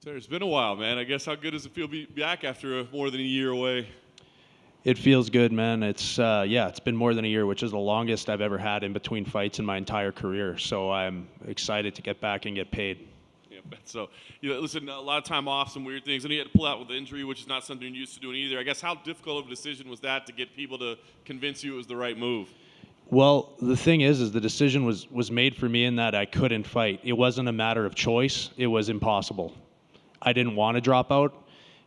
Tanner, it's been a while, man. I guess how good does it feel to be back after more than a year away? It feels good, man. It's been more than a year, which is the longest I've ever had in between fights in my entire career. So I'm excited to get back and get paid. Yeah, so, listen, a lot of time off, some weird things, and he had to pull out with the injury, which is not something you're used to doing either. I guess how difficult of a decision was that to get people to convince you it was the right move? Well, the thing is the decision was made for me in that I couldn't fight. It wasn't a matter of choice. It was impossible. I didn't want to drop out.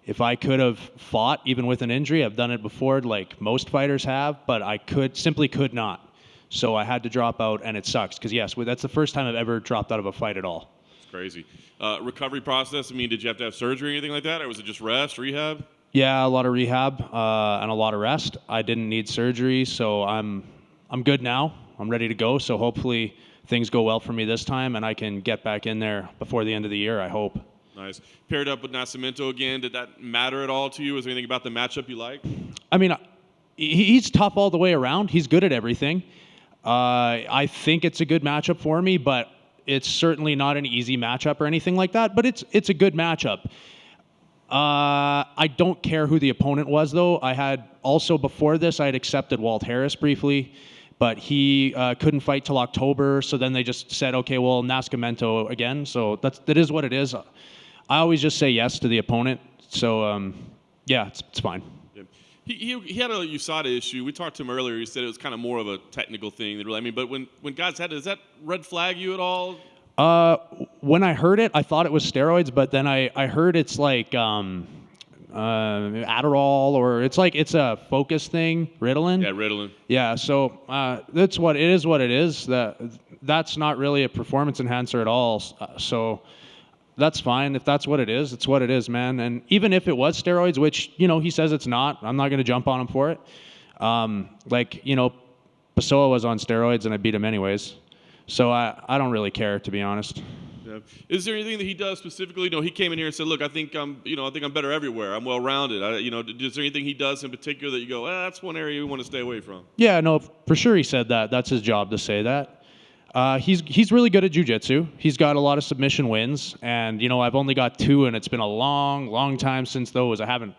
If I could have fought, even with an injury, I've done it before, like most fighters have, but I simply could not. So I had to drop out, and it sucks, because yes, that's the first time I've ever dropped out of a fight at all. It's crazy. Recovery process, did you have to have surgery or anything like that, or was it just rest, rehab? Yeah, a lot of rehab and a lot of rest. I didn't need surgery, so I'm good now. I'm ready to go, so hopefully things go well for me this time, and I can get back in there before the end of the year, I hope. Nice. Paired up with Nascimento again. Did that matter at all to you? Was there anything about the matchup you liked? He's tough all the way around. He's good at everything. I think it's a good matchup for me, but it's certainly not an easy matchup or anything like that. But it's a good matchup. I don't care who the opponent was, though. Before this, I had accepted Walt Harris briefly, but he couldn't fight till October. So then they just said, okay, well, Nascimento again. So that is what it is. I always just say yes to the opponent. So, it's fine. Yeah. He had a USADA issue. We talked to him earlier. He said it was kind of more of a technical thing. But when guys had it, does that red flag you at all? When I heard it, I thought it was steroids, but then I heard it's like Adderall, or it's a focus thing, Ritalin. Yeah, Ritalin. Yeah, so that's what it is. What it is. That's not really a performance enhancer at all. So that's fine. If that's what it is, it's what it is, man. And even if it was steroids, which he says it's not, I'm not going to jump on him for it. Pessoa was on steroids and I beat him anyways. So I don't really care, to be honest. Yeah. Is there anything that he does specifically? He came in here and said, "Look, I think I'm better everywhere. I'm well-rounded." Is there anything he does in particular that you go, that's one area we want to stay away from? Yeah, no, for sure he said that. That's his job to say that. He's really good at jiu-jitsu. He's got a lot of submission wins, and I've only got 2, and it's been a long, long time since those. I haven't,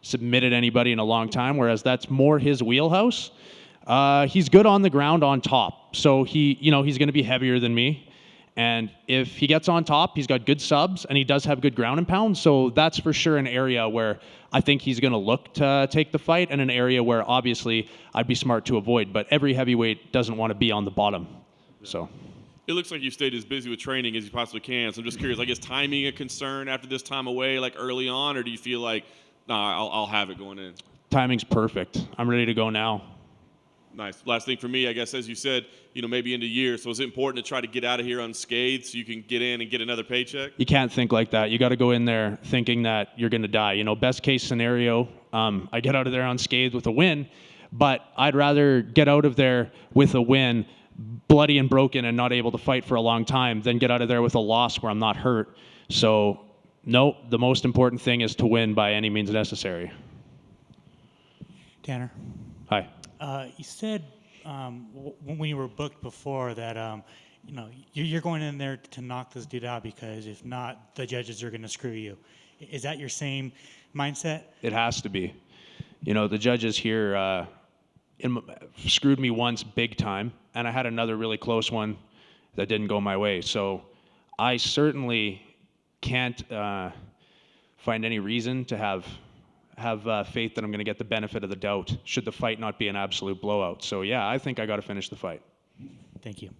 submitted anybody in a long time. Whereas that's more his wheelhouse. He's good on the ground on top, so he's going to be heavier than me. And if he gets on top, he's got good subs, and he does have good ground and pound. So that's for sure an area where I think he's going to look to take the fight, and an area where obviously I'd be smart to avoid. But every heavyweight doesn't want to be on the bottom. So it looks like you stayed as busy with training as you possibly can. So I'm just curious, is timing a concern after this time away, early on, or do you feel like, nah, I'll have it going in? Timing's perfect. I'm ready to go now. Nice. Last thing for me, I guess, as you said, maybe into years. So is it important to try to get out of here unscathed so you can get in and get another paycheck? You can't think like that. You got to go in there thinking that you're going to die. Best case scenario, I get out of there unscathed with a win, but I'd rather get out of there with a win, bloody and broken and not able to fight for a long time, than get out of there with a loss where I'm not hurt. So, no, the most important thing is to win by any means necessary. Tanner. Hi. You said when you were booked before that you're going in there to knock this dude out, because if not, the judges are going to screw you. Is that your same mindset? It has to be. The judges here screwed me once big time, and I had another really close one that didn't go my way. So I certainly can't find any reason to have faith that I'm going to get the benefit of the doubt should the fight not be an absolute blowout. So, yeah, I think I got to finish the fight. Thank you.